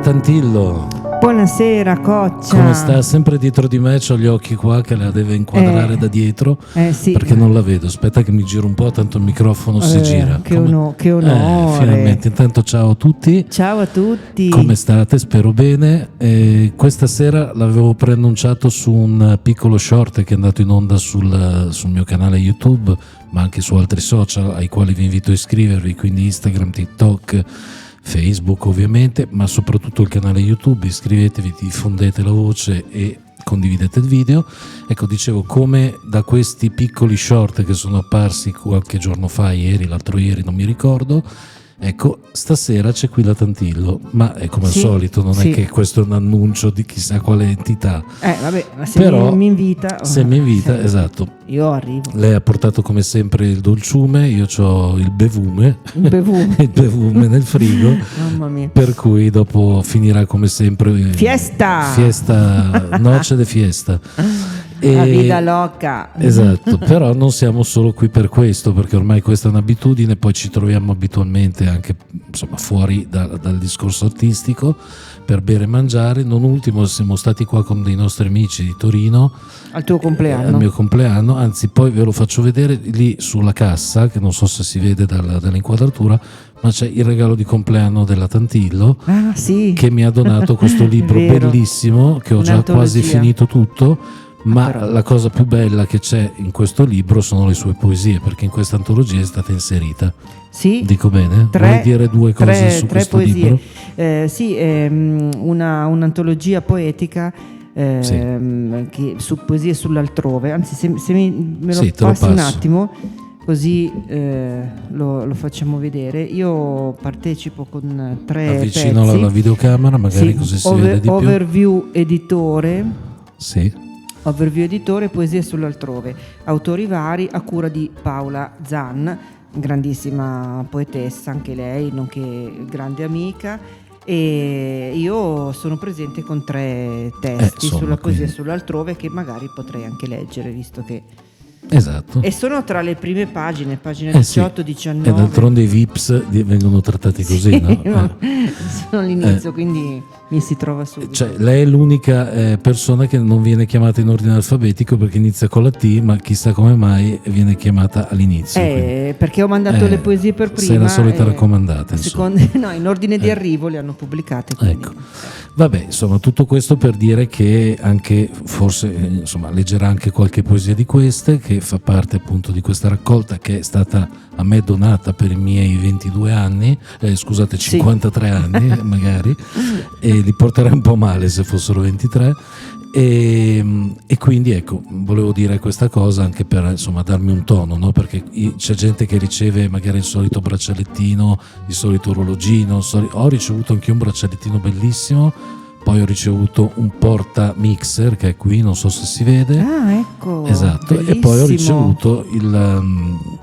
Tantillo. Buonasera Coccia. Come sta? Sempre dietro di me, c'ho gli occhi qua che la deve inquadrare da dietro, sì. perché non la vedo. Aspetta che mi giro un po', tanto il microfono si gira. Che onore. Finalmente. Intanto ciao a tutti. Ciao a tutti. Come state? Spero bene. Questa sera l'avevo preannunciato su un piccolo short che è andato in onda sul mio canale YouTube, ma anche su altri social ai quali vi invito a iscrivervi, quindi Instagram, TikTok, Facebook ovviamente, ma soprattutto il canale YouTube. Iscrivetevi, diffondete la voce e condividete il video. Ecco, dicevo, come da questi piccoli short che sono apparsi qualche giorno fa, l'altro ieri, non mi ricordo. Ecco, stasera c'è qui la Tantillo, ma è come al solito, non è che questo è un annuncio di chissà quale entità. Vabbè, ma se mi invita. Se mi invita, esatto. Io arrivo. Lei ha portato come sempre il dolciume, io ho il bevume. Il bevume nel frigo. Mamma mia. Per cui dopo finirà come sempre. Fiesta, noce de fiesta. La vita loca. Esatto, però non siamo solo qui per questo, perché ormai questa è un'abitudine, poi ci troviamo abitualmente anche fuori dal discorso artistico per bere e mangiare. Non ultimo siamo stati qua con dei nostri amici di Torino al tuo compleanno. Al mio compleanno, anzi poi ve lo faccio vedere lì sulla cassa, che non so se si vede dall'inquadratura, ma c'è il regalo di compleanno della Tantillo, che mi ha donato questo libro bellissimo che ho già quasi finito tutto. Ma la cosa più bella che c'è in questo libro sono le sue poesie, perché in questa antologia è stata inserita. Sì. Dico bene? Vuoi dire due cose su questo libro? Sì, un'antologia poetica che su poesie sull'altrove. Anzi, se me lo passi un attimo, così lo facciamo vedere. Io partecipo con 3 Avvicino pezzi. la videocamera, magari così si vede di più. Overview editore. Sì. Overview editore, poesie sull'altrove, autori vari, a cura di Paola Zan, grandissima poetessa anche lei, nonché grande amica, e io sono presente con 3 testi sulla poesia sull'altrove che magari potrei anche leggere, visto che esatto. E sono tra le prime pagine 18, 19. E d'altronde i Vips vengono trattati così, no? Sono all'inizio, quindi mi si trova subito. Cioè, lei è l'unica persona che non viene chiamata in ordine alfabetico, perché inizia con la T, ma chissà come mai viene chiamata all'inizio. Perché ho mandato le poesie per prima. Sei la solita raccomandata. No, in ordine di arrivo le hanno pubblicate. Quindi. Ecco. Vabbè, insomma, tutto questo per dire che anche, forse, leggerà anche qualche poesia di queste, che fa parte appunto di questa raccolta che è stata a me donata per i miei 22 anni, 53 anni magari, e li porterei un po' male se fossero 23, e quindi ecco, volevo dire questa cosa anche per darmi un tono, no? Perché c'è gente che riceve magari il solito braccialettino, il solito orologino, ho ricevuto anche un braccialettino bellissimo. Poi ho ricevuto un porta mixer che è qui, non so se si vede. Ecco. Esatto. Bellissimo. E poi ho ricevuto il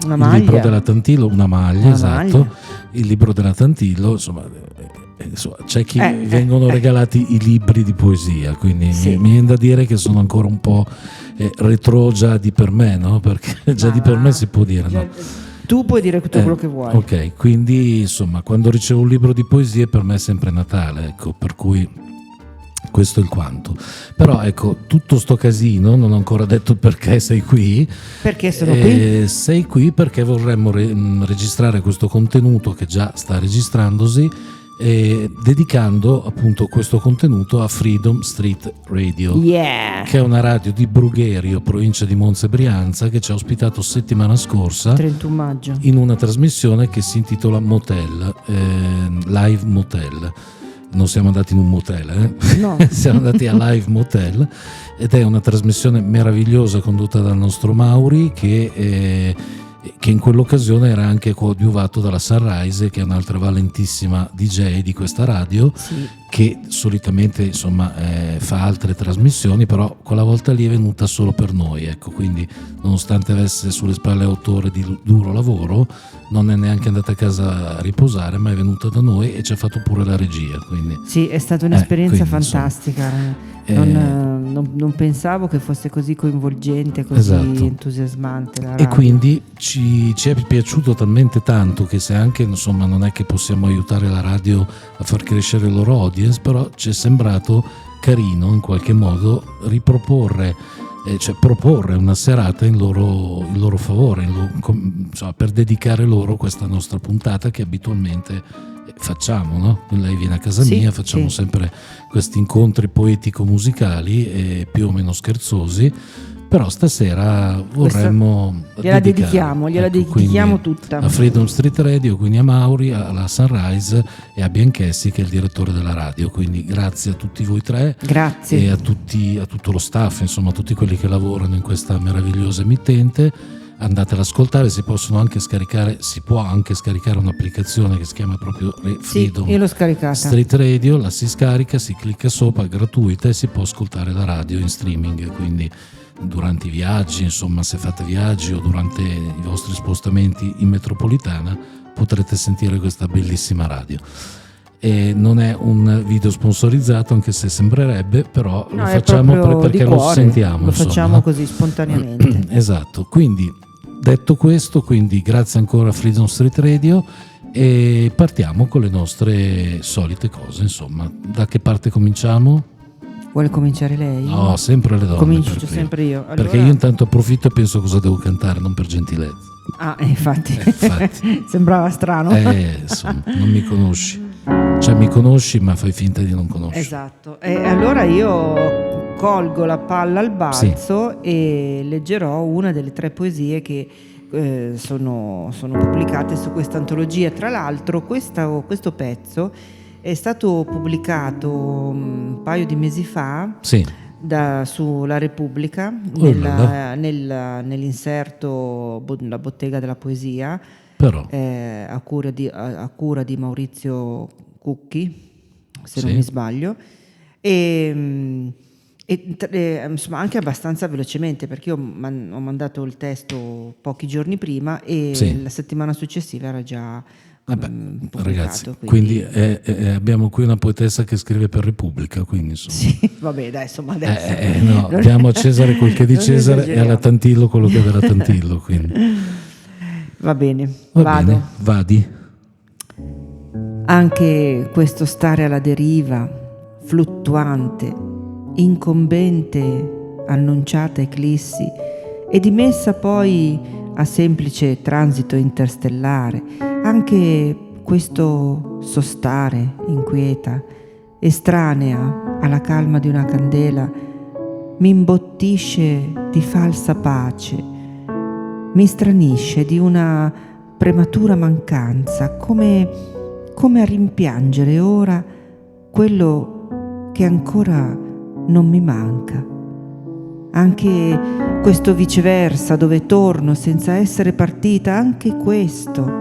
libro della Tantillo, una maglia, esatto. Il libro della Tantillo, insomma, c'è chi vengono regalati i libri di poesia, quindi mi viene da dire che sono ancora un po' retro già di per me, no? Perché già di per me si può dire, no? Tu puoi dire tutto quello che vuoi. Ok, quindi insomma, quando ricevo un libro di poesie per me è sempre Natale, ecco, per cui questo è il quanto. Però ecco, tutto sto casino, non ho ancora detto perché sei qui. Perché sono qui? Sei qui perché vorremmo registrare questo contenuto che già sta registrandosi, dedicando appunto questo contenuto a Freedom Street Radio, che è una radio di Brugherio, provincia di Monza e Brianza, che ci ha ospitato settimana scorsa 31 maggio in una trasmissione che si intitola Motel, Live Motel. Non siamo andati in un motel, no. Siamo andati a Live Motel, ed è una trasmissione meravigliosa condotta dal nostro Mauri, che in quell'occasione era anche coadiuvato dalla Sunrise, che è un'altra valentissima DJ di questa radio, che solitamente fa altre trasmissioni, però quella volta lì è venuta solo per noi, ecco. Quindi nonostante avesse sulle spalle 8 ore di duro lavoro, non è neanche andata a casa a riposare, ma è venuta da noi e ci ha fatto pure la regia, quindi è stata un'esperienza fantastica. Non non pensavo che fosse così coinvolgente, così Esatto. entusiasmante la E radio. quindi ci è piaciuto talmente tanto che se anche insomma non è che possiamo aiutare la radio a far crescere il loro audience, però ci è sembrato carino in qualche modo riproporre, cioè proporre una serata in loro favore, insomma, per dedicare loro questa nostra puntata che abitualmente facciamo, no? Lei viene a casa Sì, mia, facciamo sì. sempre questi incontri poetico-musicali più o meno scherzosi, però stasera vorremmo gliela dedicare, dedichiamo quindi tutta. a Freedom Street Radio, quindi a Mauri, alla Sunrise e a Bianchessi che è il direttore della radio. Quindi grazie a tutti voi tre Grazie. e a tutto lo staff, insomma a tutti quelli che lavorano in questa meravigliosa emittente. Andate ad ascoltare, si può anche scaricare un'applicazione che si chiama proprio Freedom io l'ho scaricata. Street Radio, la si scarica, si clicca sopra, è gratuita e si può ascoltare la radio in streaming, quindi durante i viaggi, insomma se fate viaggi o durante i vostri spostamenti in metropolitana potrete sentire questa bellissima radio. E non è un video sponsorizzato, anche se sembrerebbe, però No, lo è facciamo proprio perché di lo cuore, sentiamo, lo insomma. facciamo così spontaneamente. Esatto, quindi detto questo, quindi grazie ancora a Freedom Street Radio e partiamo con le nostre solite cose, insomma. Da che parte cominciamo? Vuole cominciare lei? No, sempre le donne. Comincio per prima. sempre io. Allora... Perché io intanto approfitto e penso cosa devo cantare, non per gentilezza. Ah, infatti. Infatti. Sembrava strano. Insomma, non mi conosci. Cioè mi conosci ma fai finta di non conoscere. Esatto. E allora io colgo la palla al balzo e leggerò una delle 3 poesie che sono pubblicate su questa antologia. Tra l'altro questo pezzo è stato pubblicato un paio di mesi fa sulla Repubblica nell'inserto La bottega della poesia, però a cura di Maurizio Cucchi, se non mi sbaglio, e insomma anche abbastanza velocemente, perché io ho mandato il testo pochi giorni prima e la settimana successiva era già pubblicato, ragazzi, quindi abbiamo qui una poetessa che scrive per Repubblica, quindi insomma. Sì, vabbè, dai, insomma adesso no, diamo a Cesare quel che è di Cesare e alla Tantillo quello che è della Tantillo, quindi. Va bene, bene, vadi. Anche questo stare alla deriva, fluttuante, incombente, annunciata eclissi e dimessa poi a semplice transito interstellare, anche questo sostare inquieta, estranea alla calma di una candela, mi imbottisce di falsa pace, mi stranisce di una prematura mancanza, come a rimpiangere ora quello che ancora non mi manca. Anche questo viceversa, dove torno senza essere partita, anche questo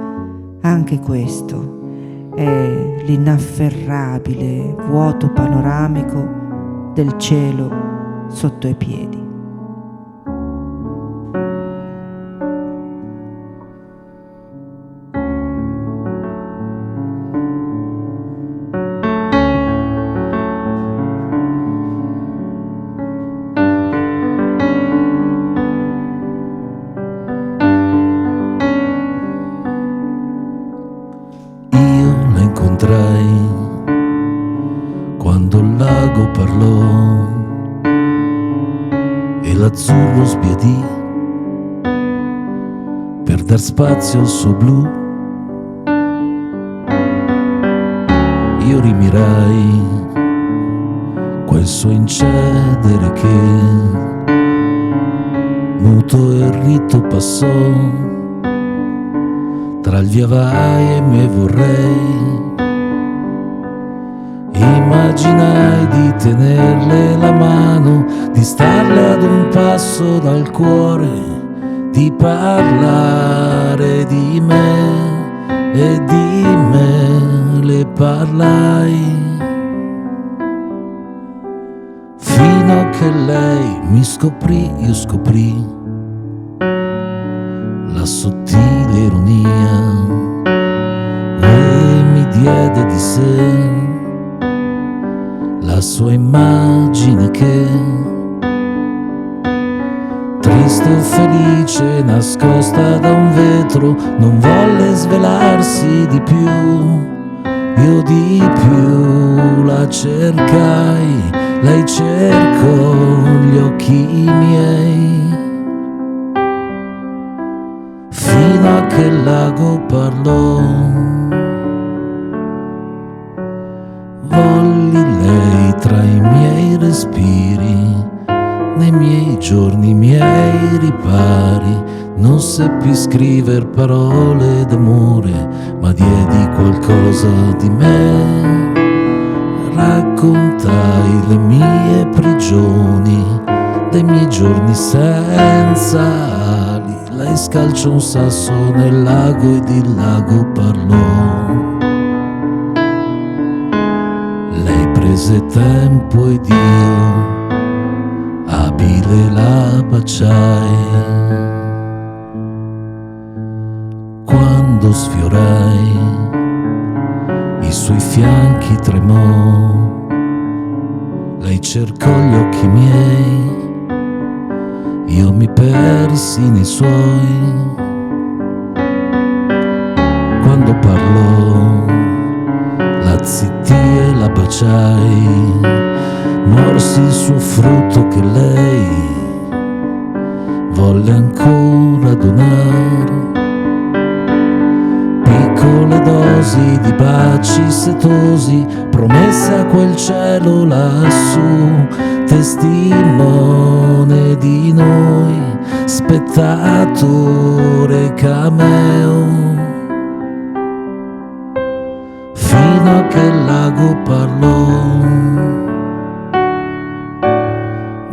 è l'inafferrabile vuoto panoramico del cielo sotto i piedi. Quando il lago parlò e l'azzurro sbiadì per dar spazio al suo blu, io rimirai quel suo incedere che muto e ritto passò tra il via vai e me vorrei. Immaginai di tenerle la mano, di starle ad un passo dal cuore, di parlare di me e di me le parlai, fino a che lei mi scoprì, io scoprì la sottile ironia e mi diede di sé la sua immagine che triste o felice, nascosta da un vetro, non volle svelarsi di più. Io di più la cercai, lei cercò gli occhi miei, fino a che il lago parlò. Volli lei tra i miei respiri, nei miei giorni, miei ripari. Non seppi scriver parole d'amore, ma diedi qualcosa di me. Raccontai le mie prigioni, dei miei giorni senza ali. Lei scalciò un sasso nel lago ed il lago parlò. Lei prese tempo ed io abile la baciai. Quando sfiorai i suoi fianchi tremò, lei cercò gli occhi miei, io mi persi nei suoi. Quando parlò la zittì e la baciai, morsi il suo frutto che lei volle ancora donare. Piccole dosi di baci setosi, promesse a quel cielo lassù, testimone di noi, spettatore cameo, fino a che il lago parlò.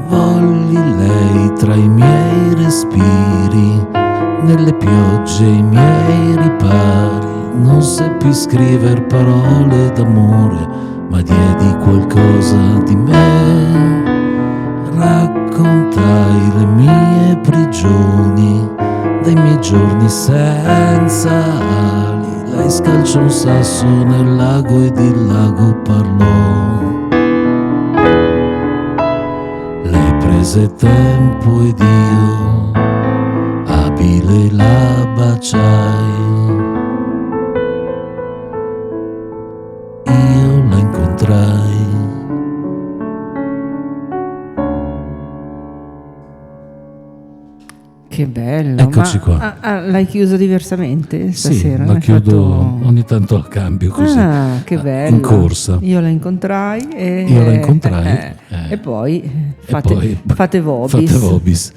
Volli lei tra i miei respiri, nelle piogge i miei ripari. Non seppi scriver parole d'amore, ma diedi qualcosa di me. Raccontai le mie prigioni, dei miei giorni senza ali. Lei scalciò un sasso nel lago ed il lago parlò. Lei prese tempo ed io abile la baciai. Io la incontrai. Che bello. Eccoci qua. L'hai chiuso diversamente stasera? Sì, la chiudo, ogni tanto la cambio così. Che bello. In corsa. Io la incontrai e poi fate vobis. Fate vobis.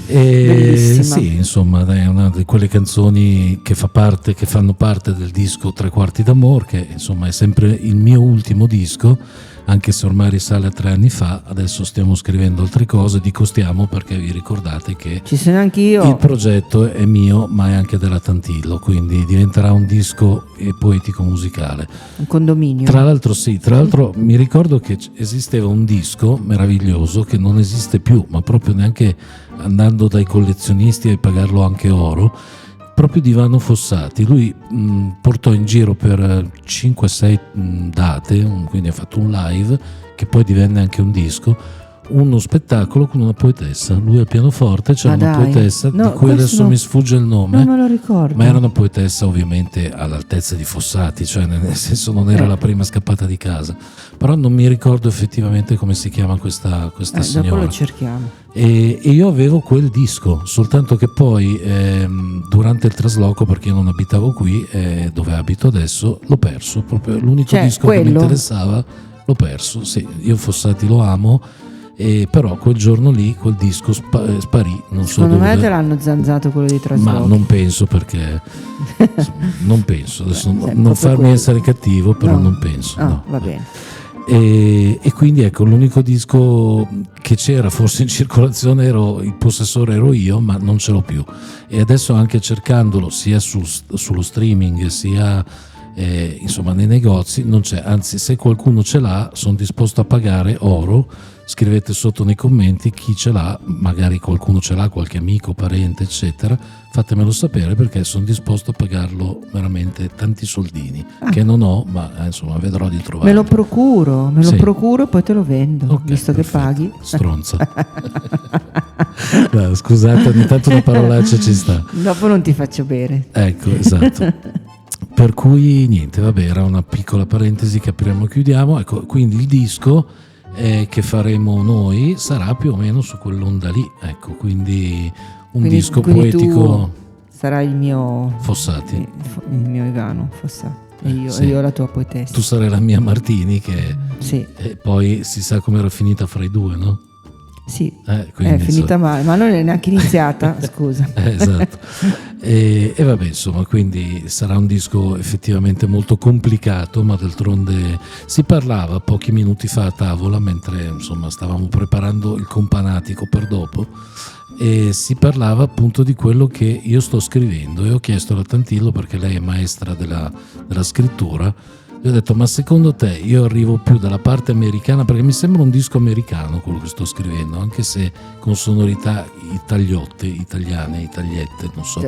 Sì, insomma, è una di quelle canzoni che fanno parte del disco Tre quarti d'amore, che insomma è sempre il mio ultimo disco, anche se ormai risale a 3 anni fa. Adesso stiamo scrivendo altre cose, dico stiamo perché vi ricordate che ci sono anch'io. Il progetto è mio, ma è anche della Tantillo, quindi diventerà un disco poetico musicale. Un condominio. Tra l'altro mi ricordo che esisteva un disco meraviglioso che non esiste più, ma proprio neanche andando dai collezionisti e pagarlo anche oro, proprio di Vanno Fossati. Lui portò in giro per 5-6 date, quindi ha fatto un live che poi divenne anche un disco, uno spettacolo con una poetessa. Lui al pianoforte, c'era una poetessa di cui adesso mi sfugge il nome, non me lo ricordo, ma era una poetessa ovviamente all'altezza di Fossati, cioè nel senso non era la prima scappata di casa, però non mi ricordo effettivamente come si chiama questa signora. Dopo lo cerchiamo. E io avevo quel disco, soltanto che poi durante il trasloco, perché io non abitavo qui dove abito adesso, l'ho perso, proprio l'unico disco che mi interessava l'ho perso. Sì, io Fossati lo amo, però quel giorno lì quel disco sparì, non so dove. Secondo me te l'hanno zanzato quello di trasloco. Ma non penso, perché non penso, adesso non farmi essere cattivo, però non penso. No, va bene. E quindi ecco, l'unico disco che c'era forse in circolazione, il possessore ero io, ma non ce l'ho più. E adesso anche cercandolo sia sullo streaming sia insomma nei negozi non c'è, anzi se qualcuno ce l'ha sono disposto a pagare oro scrivete sotto nei commenti chi ce l'ha, magari qualcuno ce l'ha, qualche amico, parente, eccetera, fatemelo sapere, perché sono disposto a pagarlo veramente tanti soldini, che non ho, ma insomma vedrò di trovarlo. Me lo procuro, poi te lo vendo, Okay, visto perfetto. che paghi. Stronza. Dai, scusate, ogni tanto una parolaccia ci sta. Dopo non ti faccio bere. Ecco, esatto. Per cui niente, vabbè, era una piccola parentesi che apriamo e chiudiamo. Ecco, quindi il disco che faremo noi sarà più o meno su quell'onda lì. Ecco, quindi disco quindi poetico. tu sarai il mio Fossati. il mio Ivano Fossati e Sì. io la tua poetessa. Tu sarai la mia Martini, che Sì, poi si sa come era finita fra i due, no? sì. Quindi, È finita male, ma non è neanche iniziata, scusa. Esatto. E vabbè, insomma, quindi sarà un disco effettivamente molto complicato, ma d'altronde si parlava pochi minuti fa a tavola, mentre insomma stavamo preparando il companatico per dopo, e si parlava appunto di quello che io sto scrivendo, e ho chiesto alla Tantillo, perché lei è maestra della scrittura. Gli ho detto: ma secondo te io arrivo più dalla parte americana? Perché mi sembra un disco americano quello che sto scrivendo, anche se con sonorità italiette, non so,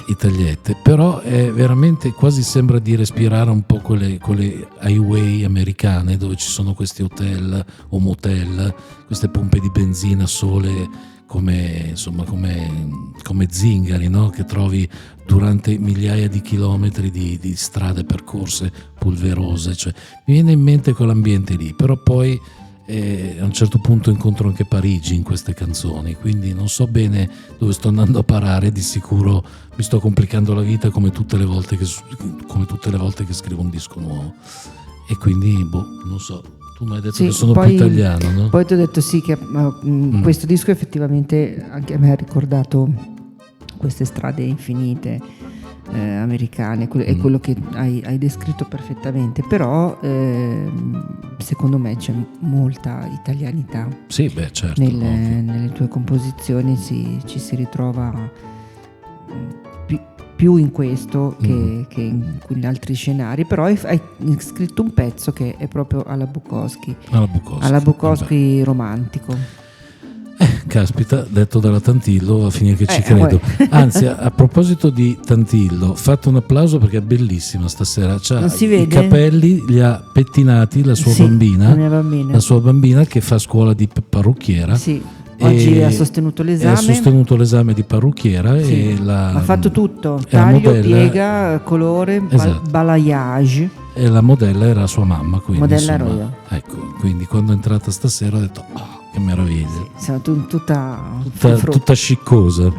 italiette, però è veramente, quasi sembra di respirare un po' quelle highway americane, dove ci sono questi hotel o motel, queste pompe di benzina sole, come zingari, no? Che trovi durante migliaia di chilometri di strade percorse polverose. Cioè, mi viene in mente quell'ambiente lì, però poi a un certo punto incontro anche Parigi in queste canzoni, quindi non so bene dove sto andando a parare. Di sicuro mi sto complicando la vita come tutte le volte che scrivo un disco nuovo, e quindi non so. Tu mi hai detto che sono più italiano, no? Poi ti ho detto sì, che questo disco effettivamente anche a me ha ricordato queste strade infinite americane, è quello che hai descritto perfettamente, però secondo me c'è molta italianità. Sì, beh, certo. Nelle tue composizioni ci si ritrova più in questo che in altri scenari, però hai scritto un pezzo che è proprio alla Bukowski romantico. Caspita, detto dalla Tantillo, a finire che ci credo. Anzi, a proposito di Tantillo, fate un applauso perché è bellissima stasera. Non si I vede? capelli li ha pettinati la sua bambina, la mia bambina. La sua bambina che fa scuola di parrucchiera. Sì. Oggi ha sostenuto l'esame. Di parrucchiera, sì. e ha fatto tutto, taglio, piega, colore, esatto. balayage. E la modella era sua mamma, quindi modella ero io. Ecco, quindi quando è entrata stasera ho detto: che meraviglia. Sì, sono tutta sciccosa.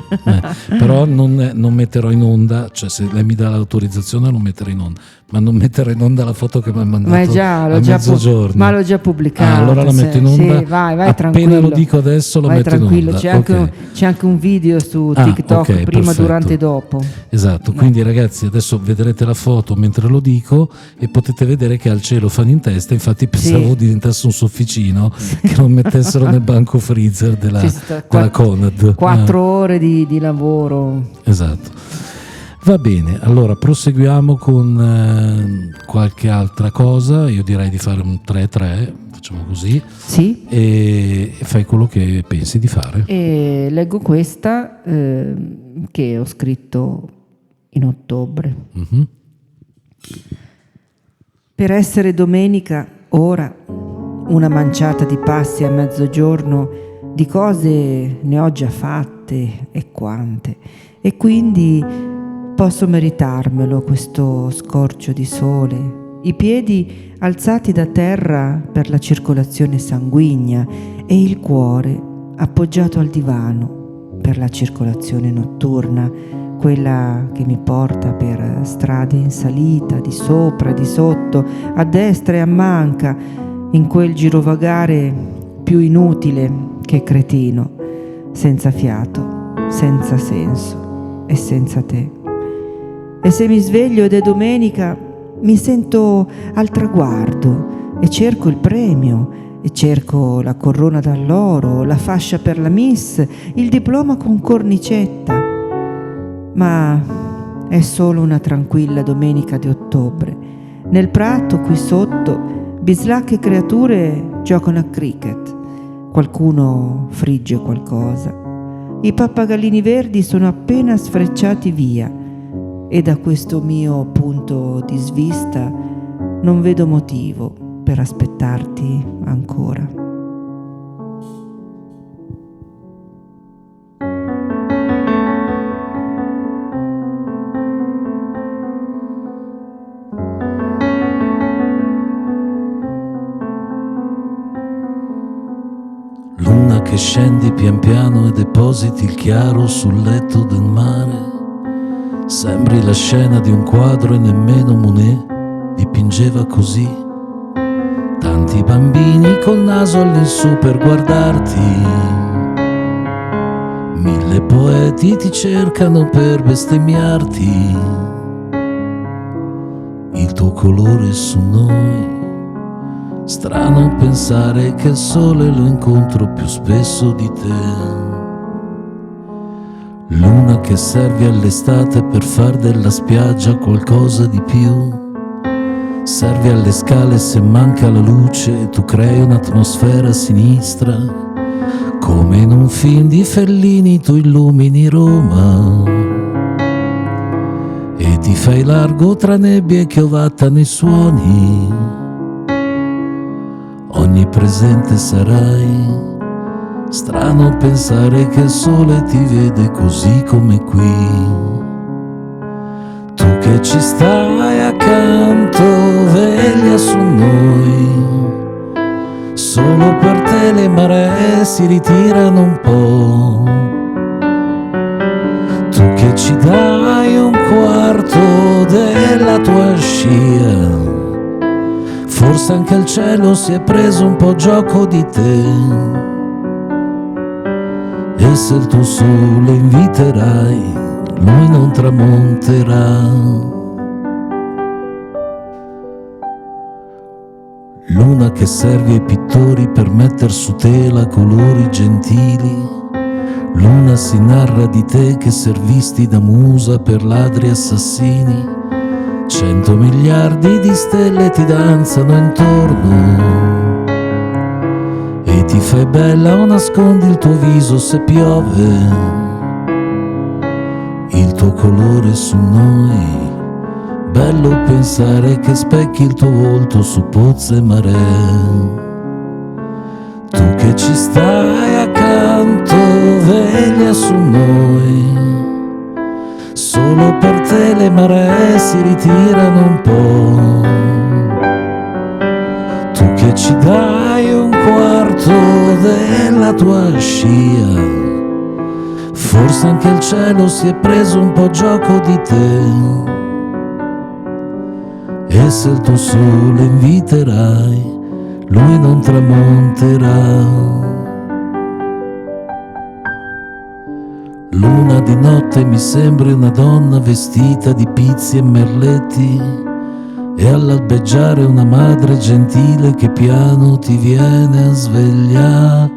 Però non metterò in onda, cioè se lei mi dà l'autorizzazione lo metterò in onda, ma non metterò in onda la foto che mi ha mandato a mezzogiorno. Ma l'ho già pubblicata. Allora la metto in onda. Sì, vai appena tranquillo. Lo dico adesso, lo metto tranquillo. in onda. C'è anche un video su TikTok, prima, perfetto. Durante e dopo. Esatto, quindi ragazzi adesso vedrete la foto mentre lo dico, e potete vedere che ha il celofano in testa. Infatti pensavo diventasse un sofficino, che lo mettessero nel banco freezer della Conad. 4 ore di lavoro. Esatto. Va bene, allora proseguiamo con qualche altra cosa. Io direi di fare un 3-3, facciamo così. Sì. E fai quello che pensi di fare. E leggo questa che ho scritto in ottobre. Mm-hmm. Per essere domenica, ora, una manciata di passi a mezzogiorno, di cose ne ho già fatte e quante, e quindi posso meritarmelo questo scorcio di sole, i piedi alzati da terra per la circolazione sanguigna e il cuore appoggiato al divano per la circolazione notturna, quella che mi porta per strade in salita, di sopra, di sotto, a destra e a manca, in quel girovagare più inutile che cretino, senza fiato, senza senso e senza te. E se mi sveglio ed è domenica, mi sento al traguardo e cerco il premio, e cerco la corona d'alloro, la fascia per la miss, il diploma con cornicetta. Ma è solo una tranquilla domenica di ottobre. Nel prato qui sotto bislacche creature giocano a cricket qualcuno frigge qualcosa. I pappagallini verdi sono appena sfrecciati via e da questo mio punto di vista non vedo motivo per aspettarti ancora. Luna che scendi pian piano e depositi il chiaro sul letto del mare. Sembri la scena di un quadro e nemmeno Monet dipingeva così. Tanti bambini col naso all'insù per guardarti. 1000 poeti ti cercano per bestemmiarti. Il tuo colore su noi. Strano pensare che il sole lo incontro più spesso di te. Luna che servi all'estate per far della spiaggia qualcosa di più. Servi alle scale se manca la luce e tu crei un'atmosfera sinistra. Come in un film di Fellini tu illumini Roma e ti fai largo tra nebbie che ovattano i suoni. Onnipresente sarai. Strano pensare che il sole ti vede così come qui. Tu che ci stai accanto, veglia su noi. Solo per te le maree si ritirano un po'. Tu che ci dai un quarto della tua scia. Forse anche il cielo si è preso un po' gioco di te. E se il tuo sole inviterai, lui non tramonterà. Luna che servi ai pittori per metter su tela colori gentili. Luna si narra di te che servisti da musa per ladri assassini. 100 miliardi di stelle ti danzano intorno e ti fai bella o nascondi il tuo viso se piove. Il tuo colore su noi, bello pensare che specchi il tuo volto su pozze e maree. Tu che ci stai accanto, veglia su noi. Solo per te le maree si ritirano un po'. Tu che ci dai un quarto della tua scia. Forse anche il cielo si è preso un po' gioco di te. E se il tuo sole inviterai, lui non tramonterà. Luna di notte mi sembri una donna vestita di pizzi e merletti e all'albeggiare una madre gentile che piano ti viene a svegliare.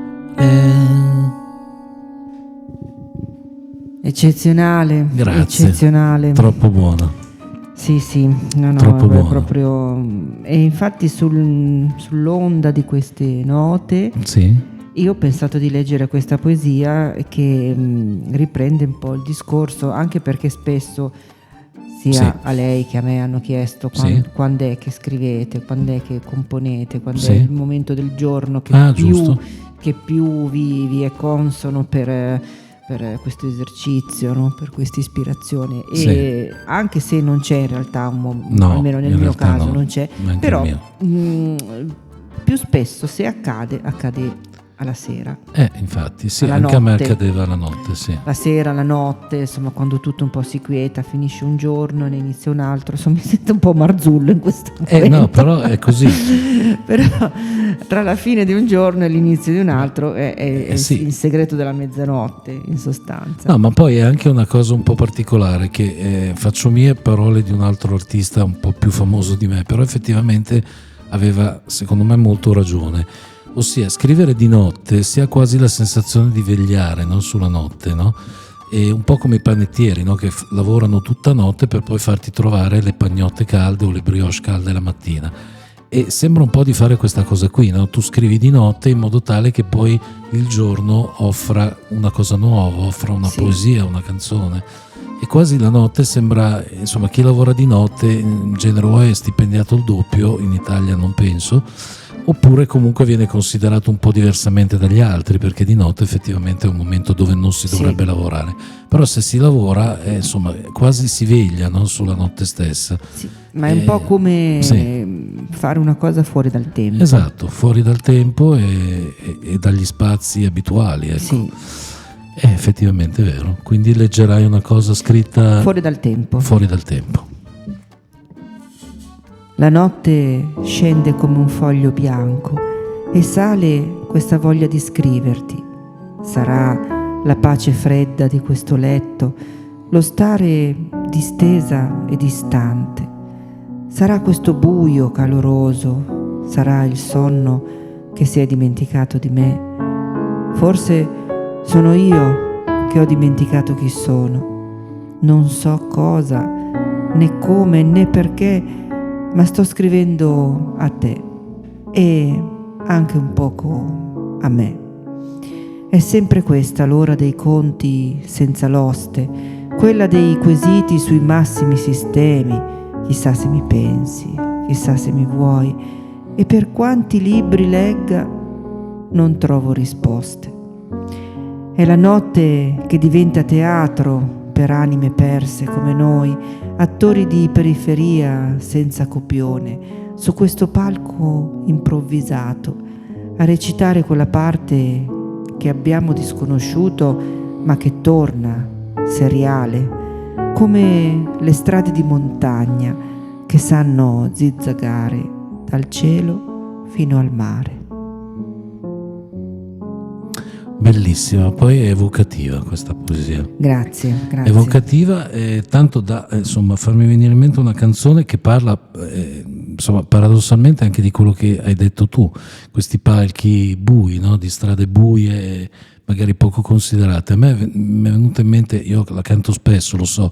Eccezionale. Grazie. Eccezionale. Troppo buona. Sì, no, Troppo vabbè, buono. proprio. E infatti sull'onda di queste note Sì. io ho pensato di leggere questa poesia che riprende un po' il discorso, anche perché spesso sia Sì. a lei che a me hanno chiesto Sì. quando è che scrivete, quando è che componete, quando Sì. è il momento del giorno che Giusto. più vi è consono per questo esercizio, no? Per questa ispirazione. Sì. E anche se non c'è in realtà No, almeno nel in mio realtà caso no, non c'è, neanche però il più spesso se accade alla sera. Infatti, sì, Alla anche a me notte. accadeva la notte, sì. La sera, la notte, insomma, quando tutto un po' si quieta, finisce un giorno e ne inizia un altro, insomma, mi sento un po' Marzullo in questo momento. No, però è così. Però tra la fine di un giorno e l'inizio di un altro è sì. il segreto della mezzanotte, in sostanza. No, ma poi è anche una cosa un po' particolare che faccio mie parole di un altro artista un po' più famoso di me, però effettivamente aveva, secondo me, molto ragione. Ossia, scrivere di notte si ha quasi la sensazione di vegliare, no? Sulla notte, no? E un po' come i panettieri, no? Che lavorano tutta notte per poi farti trovare le pagnotte calde o le brioche calde la mattina. E sembra un po' di fare questa cosa qui, no? Tu scrivi di notte in modo tale che poi il giorno offra una cosa nuova, offra una poesia, una canzone. E quasi la notte sembra, insomma, chi lavora di notte in genere o è stipendiato il doppio, in Italia non penso, oppure comunque viene considerato un po' diversamente dagli altri, perché di notte effettivamente è un momento dove non si dovrebbe lavorare. Però se si lavora, insomma, quasi si veglia, no? Sulla notte stessa. Sì, ma è un po' come fare una cosa fuori dal tempo. Esatto, fuori dal tempo e dagli spazi abituali, ecco. Sì. Effettivamente è vero. Quindi leggerai una cosa scritta fuori dal tempo. Fuori dal tempo. La notte scende come un foglio bianco e sale questa voglia di scriverti. Sarà la pace fredda di questo letto, lo stare distesa e distante. Sarà questo buio caloroso, sarà il sonno che si è dimenticato di me. Forse sono io che ho dimenticato chi sono. Non so cosa, né come, né perché, ma sto scrivendo a te e anche un poco a me. È sempre questa l'ora dei conti senza l'oste, quella dei quesiti sui massimi sistemi. Chissà se mi pensi, chissà se mi vuoi, e per quanti libri legga non trovo risposte. È la notte che diventa teatro per anime perse come noi, attori di periferia senza copione, su questo palco improvvisato, a recitare quella parte che abbiamo disconosciuto ma che torna, seriale, come le strade di montagna che sanno zizzagare dal cielo fino al mare. Bellissima, poi è evocativa questa poesia. Grazie. Evocativa, tanto da insomma farmi venire in mente una canzone che parla insomma paradossalmente anche di quello che hai detto tu, questi palchi bui, no? Di strade buie, magari poco considerate. A me mi è venuta in mente, io la canto spesso, lo so,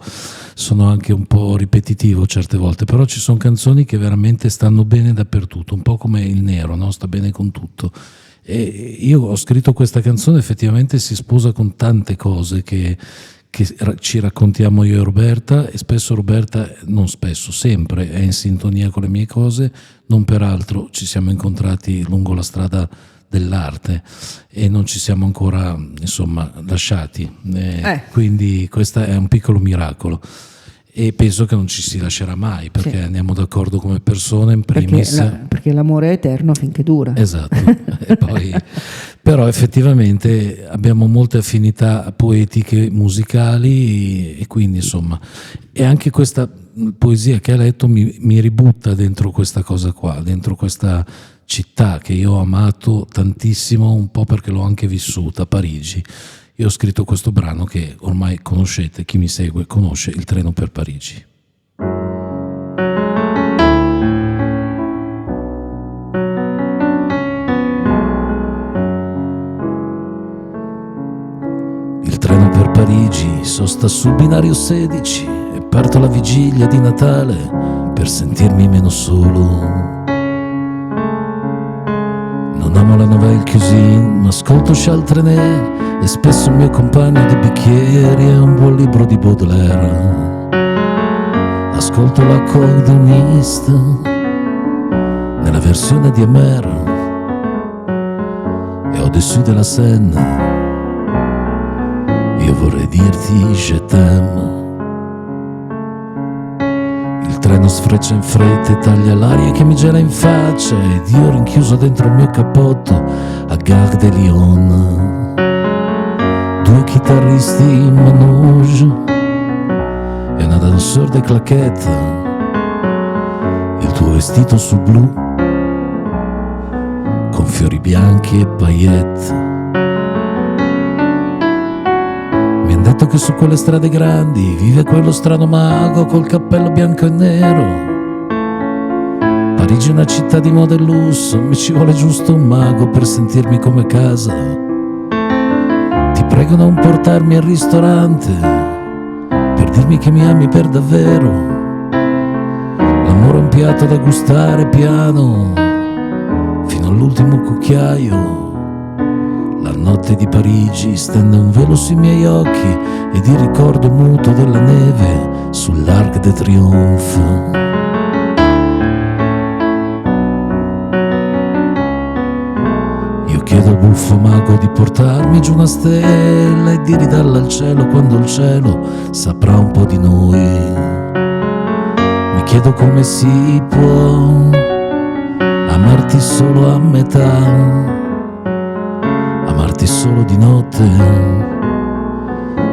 sono anche un po' ripetitivo certe volte, però ci sono canzoni che veramente stanno bene dappertutto, un po' come il nero, no? Sta bene con tutto. E io ho scritto questa canzone, effettivamente si sposa con tante cose che ci raccontiamo io e Roberta, e spesso Roberta, non spesso, sempre è in sintonia con le mie cose, non peraltro ci siamo incontrati lungo la strada dell'arte e non ci siamo ancora insomma lasciati, quindi questo è un piccolo miracolo. E penso che non ci si lascerà mai, perché andiamo d'accordo come persone in primis. Perché l'amore è eterno finché dura. Esatto. E poi, però effettivamente abbiamo molte affinità poetiche, musicali, e quindi insomma, e anche questa poesia che hai letto mi ributta dentro questa cosa qua, dentro questa città che io ho amato tantissimo, un po' perché l'ho anche vissuta, Parigi. Io ho scritto questo brano che ormai conoscete, chi mi segue conosce, Il treno per Parigi. Il treno per Parigi sosta sul binario 16 e parto alla vigilia di Natale per sentirmi meno solo. Non amo la nouvelle cuisine, ma ascolto Charles Trenet e spesso il mio compagno di bicchieri è un buon libro di Baudelaire. Ascolto l'accordionista nella versione di Amer e au-dessus de la Seine io vorrei dirti je t'aime. Il treno sfreccia in fretta e taglia l'aria che mi gela in faccia ed io rinchiuso dentro il mio cappotto a Gare de Lyon. Due chitarristi in manouche e una danseur de claquette, il tuo vestito sul blu con fiori bianchi e paillette. Mi han detto che su quelle strade grandi vive quello strano mago col cappello bianco e nero. Parigi è una città di moda e lusso, mi ci vuole giusto un mago per sentirmi come a casa. Ti prego non portarmi al ristorante per dirmi che mi ami per davvero. La L'amore è un piatto da gustare piano, fino all'ultimo cucchiaio. La notte di Parigi stende un velo sui miei occhi ed il ricordo muto della neve sull'Arc de Triomphe. Io chiedo al buffo mago di portarmi giù una stella e di ridarla al cielo quando il cielo saprà un po' di noi. Mi chiedo come si può amarti solo a metà, amarti solo di notte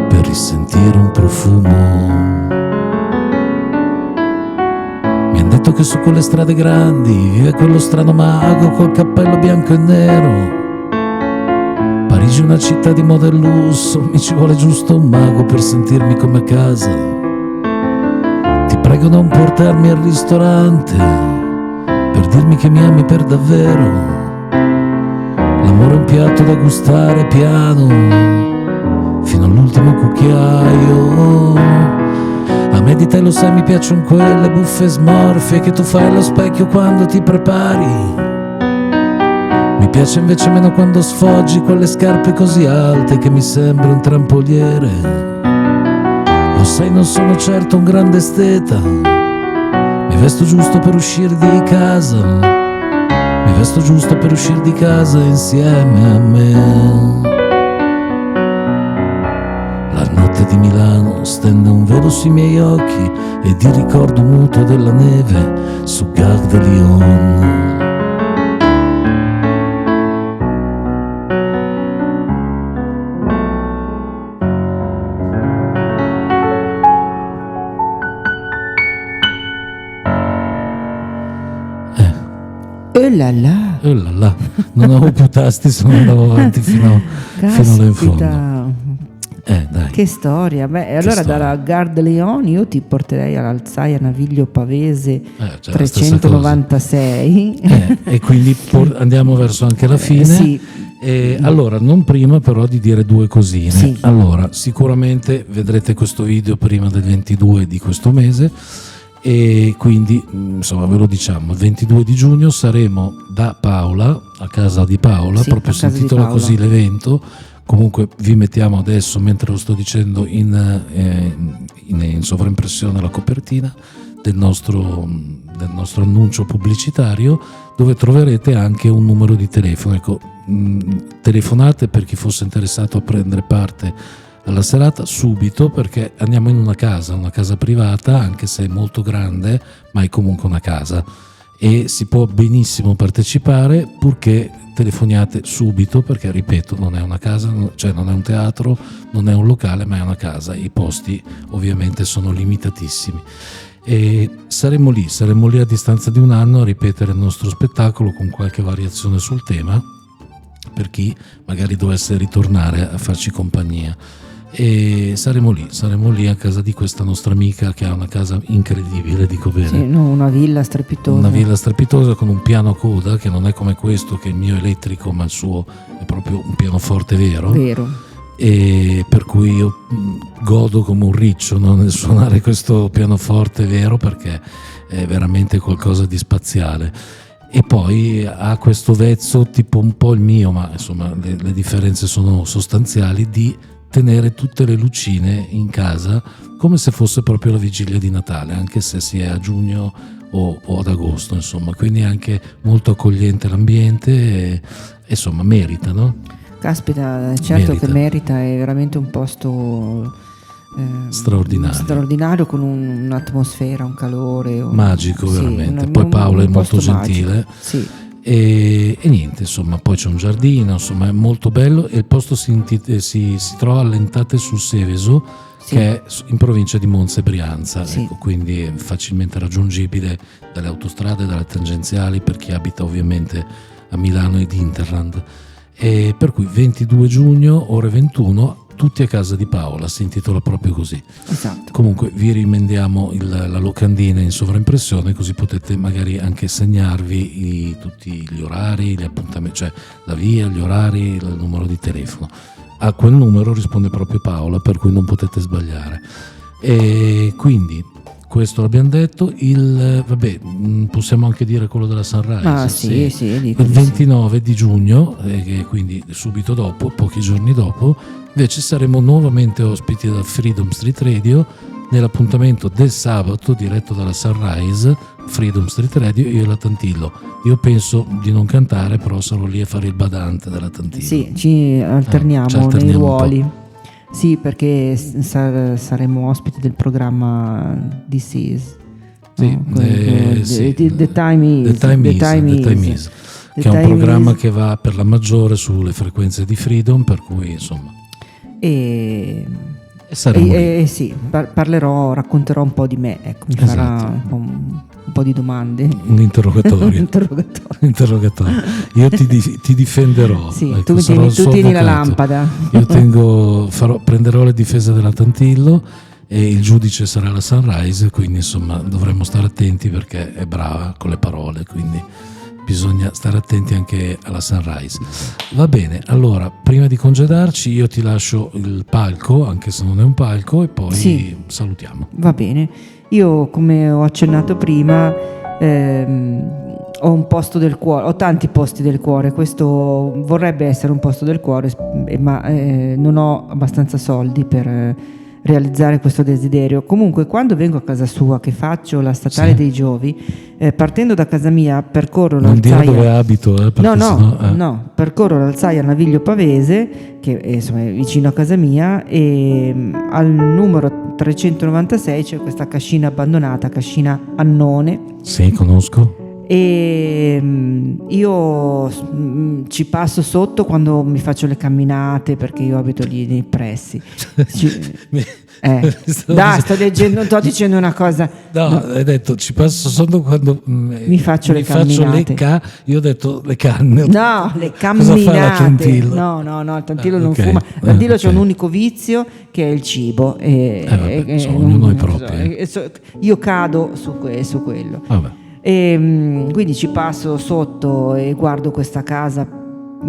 per risentire un profumo. Mi han detto che su quelle strade grandi vive quello strano mago col cappello bianco e nero. Parigi è una città di moda e lusso, mi ci vuole giusto un mago per sentirmi come a casa. Ti prego non portarmi al ristorante per dirmi che mi ami per davvero. L'amore è un piatto da gustare piano, fino all'ultimo cucchiaio. A me di te lo sai mi piacciono quelle buffe smorfie che tu fai allo specchio quando ti prepari. Mi piace invece meno quando sfoggi quelle scarpe così alte che mi sembri un trampoliere. Lo sai non sono certo un grande esteta, mi vesto giusto per uscire di casa, mi vesto giusto per uscire di casa insieme a me. La notte di Milano stende un velo sui miei occhi ed il ricordo muto della neve su Gare de Lyon. Là là. Là là. Non avevo più tasti, se non andavo avanti fino là in fondo. Dai. Che storia. Beh, allora storia. dalla Gare de Lyon io ti porterei all'Alzaia Naviglio Pavese Cioè 396. E quindi andiamo verso anche la fine. Sì. Allora, non prima però di dire due cosine. Sì. Allora, sicuramente vedrete questo video prima del 22 di questo mese. E quindi insomma ve lo diciamo, il 22 di giugno saremo da Paola, a casa di Paola, Sì, proprio a si casa di intitola Paola. così l'evento. Comunque vi mettiamo adesso, mentre lo sto dicendo, in sovraimpressione la copertina del nostro annuncio pubblicitario, dove troverete anche un numero di telefono. Ecco, telefonate per chi fosse interessato a prendere parte alla serata subito, perché andiamo in una casa privata, anche se è molto grande, ma è comunque una casa e si può benissimo partecipare purché telefoniate subito, perché ripeto, non è una casa, cioè non è un teatro, non è un locale, ma è una casa. I posti ovviamente sono limitatissimi e saremo lì a distanza di un anno a ripetere il nostro spettacolo con qualche variazione sul tema per chi magari dovesse ritornare a farci compagnia. E saremo lì a casa di questa nostra amica che ha una casa incredibile, dico bene. Sì, no, una villa strepitosa. Una villa strepitosa con un piano a coda che non è come questo, che è il mio elettrico, ma il suo è proprio un pianoforte vero. E per cui io godo come un riccio, no, nel suonare questo pianoforte vero, perché è veramente qualcosa di spaziale. E poi ha questo vezzo tipo un po' il mio, ma insomma le differenze sono sostanziali, di tenere tutte le lucine in casa come se fosse proprio la vigilia di Natale, anche se si è a giugno o ad agosto, insomma. Quindi è anche molto accogliente l'ambiente e insomma merita, no? Caspita, certo che merita, è veramente un posto straordinario, con un'atmosfera, un calore magico, veramente. Poi Paola è molto gentile. Sì. E niente, insomma, poi c'è un giardino, insomma è molto bello, e il posto si trova all'Entate sul Seveso, sì, che è in provincia di Monza e Brianza, sì, ecco, quindi è facilmente raggiungibile dalle autostrade, dalle tangenziali, per chi abita ovviamente a Milano ed Interland. E per cui 22 giugno ore 21 tutti a casa di Paola, si intitola proprio così. Esatto. Comunque vi rimendiamo la locandina in sovraimpressione, così potete magari anche segnarvi tutti gli orari, gli appuntamenti, cioè la via, gli orari, il numero di telefono. A quel numero risponde proprio Paola, per cui non potete sbagliare. E quindi questo l'abbiamo detto. Vabbè, possiamo anche dire quello della Sunrise. Sì, il 29 di giugno, quindi subito dopo, pochi giorni dopo, invece saremo nuovamente ospiti da Freedom Street Radio nell'appuntamento del sabato diretto dalla Sunrise, Freedom Street Radio, io e la Tantillo. Io penso di non cantare, però sarò lì a fare il badante della Tantillo. Sì, ci alterniamo nei ruoli. Sì, perché saremo ospiti del programma This Is. Sì, The Time Is. Che è un programma che va per la maggiore sulle frequenze di Freedom, per cui insomma. E saremo sì, racconterò un po' di me, ecco, mi farà un po' di domande. Un interrogatorio. Io ti difenderò. Sì, ecco, tu tieni la lampada. Io prenderò le difese della Tantillo e il giudice sarà la Sunrise, quindi insomma dovremmo stare attenti perché è brava con le parole, quindi bisogna stare attenti anche alla Sunrise. Va bene, allora prima di congedarci io ti lascio il palco, anche se non è un palco, e poi salutiamo. Va bene, io come ho accennato prima ho un posto del cuore, ho tanti posti del cuore, questo vorrebbe essere un posto del cuore, ma non ho abbastanza soldi per realizzare questo desiderio. Comunque quando vengo a casa sua che faccio la statale dei Giovi, partendo da casa mia percorro l'Alzaia. Non dire dove abito, no, percorro l'Alzaia Naviglio Pavese, che insomma è vicino a casa mia, e al numero 396 c'è questa cascina abbandonata, cascina Annone. Sì, conosco. E io ci passo sotto quando mi faccio le camminate, perché io abito lì nei pressi. Sto dicendo una cosa. No, hai detto ci passo sotto quando mi faccio le camminate. Io ho detto le canne. No, le camminate. Cosa fa la Tantillo? No, il Tantillo non fuma. Il Tantillo c'è un unico vizio che è il cibo. Ognuno è proprio. Io cado su quello. Vabbè. E quindi ci passo sotto e guardo questa casa,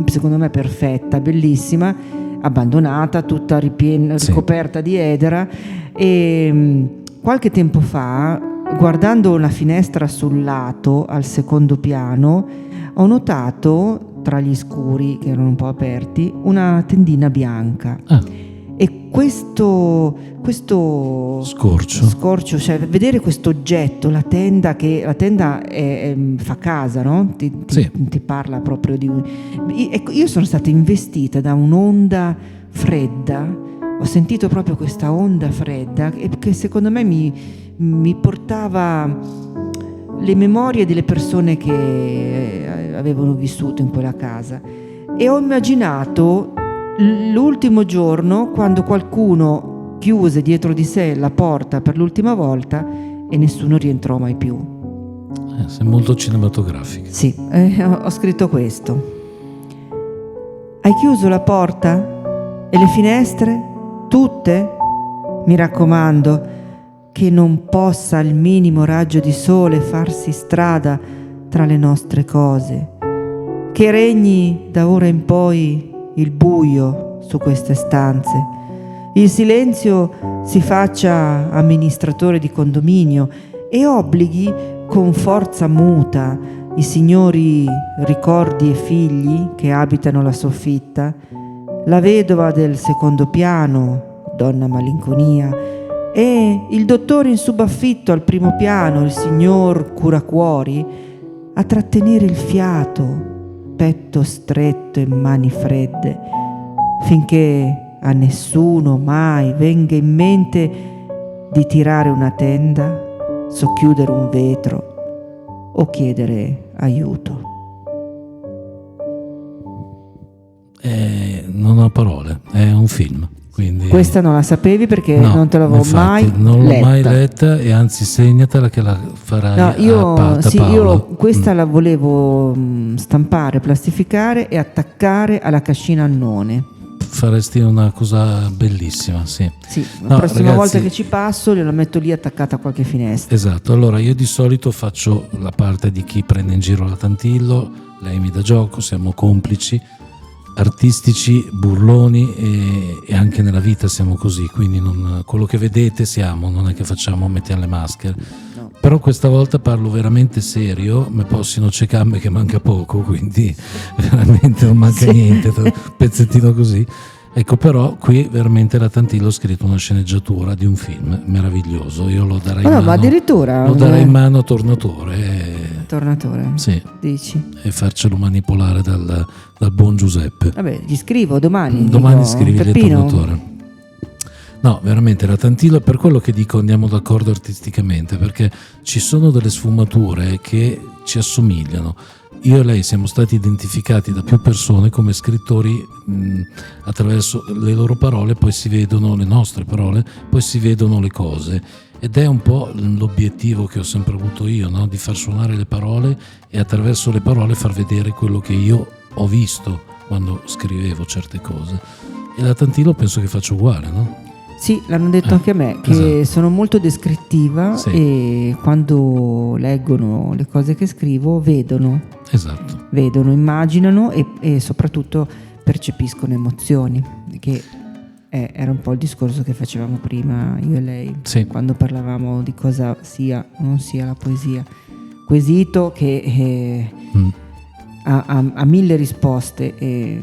secondo me perfetta, bellissima, abbandonata, tutta ricoperta di edera. E qualche tempo fa, guardando una finestra sul lato al secondo piano, ho notato tra gli scuri che erano un po' aperti una tendina bianca. E questo scorcio, cioè vedere questo oggetto, la tenda fa casa, no? Ti parla proprio di ecco, io sono stata investita da un'onda fredda, ho sentito proprio questa onda fredda che secondo me mi portava le memorie delle persone che avevano vissuto in quella casa, e ho immaginato l'ultimo giorno quando qualcuno chiuse dietro di sé la porta per l'ultima volta e nessuno rientrò mai più. Sei molto cinematografica. Sì, ho scritto questo. Hai chiuso la porta e le finestre? Tutte? Mi raccomando, che non possa il minimo raggio di sole farsi strada tra le nostre cose. Che regni da ora in poi il buio su queste stanze. Il silenzio si faccia amministratore di condominio e obblighi con forza muta i signori ricordi e figli che abitano la soffitta, la vedova del secondo piano, donna malinconia, e il dottore in subaffitto al primo piano, il signor curacuori, a trattenere il fiato, petto stretto e mani fredde, finché a nessuno mai venga in mente di tirare una tenda, socchiudere un vetro o chiedere aiuto. Non ho parole, è un film. Quindi questa non la sapevi perché non te l'avevo non l'ho mai letta, e anzi segnatela che la farai. Io questa la volevo stampare, plastificare e attaccare alla cascina Annone. Faresti una cosa bellissima, sì. La prossima volta che ci passo la metto lì attaccata a qualche finestra. Esatto, allora io di solito faccio la parte di chi prende in giro la Tantillo, lei mi dà gioco, siamo complici. artistici, burloni, e anche nella vita siamo così, quindi quello che vedete siamo, non è che mettiamo le maschere. No. Però questa volta parlo veramente serio, me possino cecambe che manca poco, quindi veramente non manca niente, un pezzettino così. Ecco, però qui veramente la Tantillo ha scritto una sceneggiatura di un film meraviglioso. Io lo darei in mano, ma addirittura lo darei in mano a Tornatore. Tornatore, sì, dici? E farcelo manipolare dal buon Giuseppe. Vabbè, gli scrivo domani. Domani dico, scrivigli il Peppino. Tornatore. No, veramente la Tantillo, per quello che dico andiamo d'accordo artisticamente, perché ci sono delle sfumature che ci assomigliano. Io e lei siamo stati identificati da più persone come scrittori, attraverso le loro parole poi si vedono le nostre parole, poi si vedono le cose, ed è un po' l'obiettivo che ho sempre avuto io, no? Di far suonare le parole e attraverso le parole far vedere quello che io ho visto quando scrivevo certe cose. E la Tantillo penso che faccia uguale, no? Sì, l'hanno detto anche a me, che esatto. sono molto descrittiva, Sì. e quando leggono le cose che scrivo Esatto. vedono, immaginano e soprattutto percepiscono emozioni, che era un po' il discorso che facevamo prima io e lei, Sì. quando parlavamo di cosa sia o non sia la poesia. Quesito che ha mille risposte e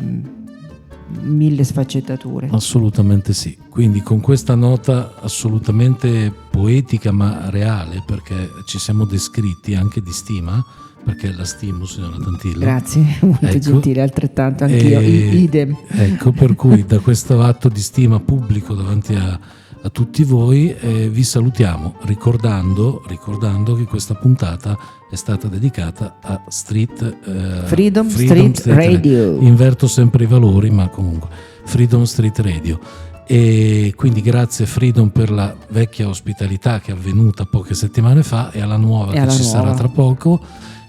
mille sfaccettature. Assolutamente sì, quindi con questa nota assolutamente poetica ma reale, perché ci siamo descritti anche di stima, perché la stimo, signora Tantillo. Grazie, molto Ecco. gentile, altrettanto anch'io, idem. Ecco, per cui da questo atto di stima pubblico davanti a tutti voi vi salutiamo ricordando che questa puntata è stata dedicata a Freedom Street Radio. Inverto sempre i valori, ma comunque Freedom Street Radio. E quindi grazie Freedom per la vecchia ospitalità che è avvenuta poche settimane fa, e alla nuova che ci sarà tra poco.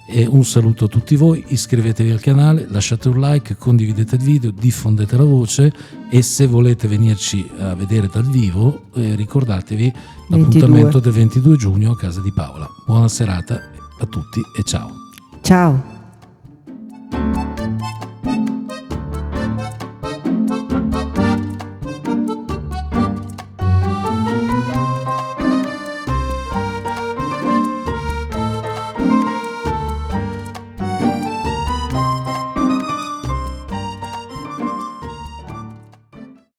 E un saluto a tutti voi, iscrivetevi al canale, lasciate un like, condividete il video, diffondete la voce, e se volete venirci a vedere dal vivo ricordatevi l'appuntamento del 22 giugno a casa di Paola. Buona serata a tutti e ciao. Ciao.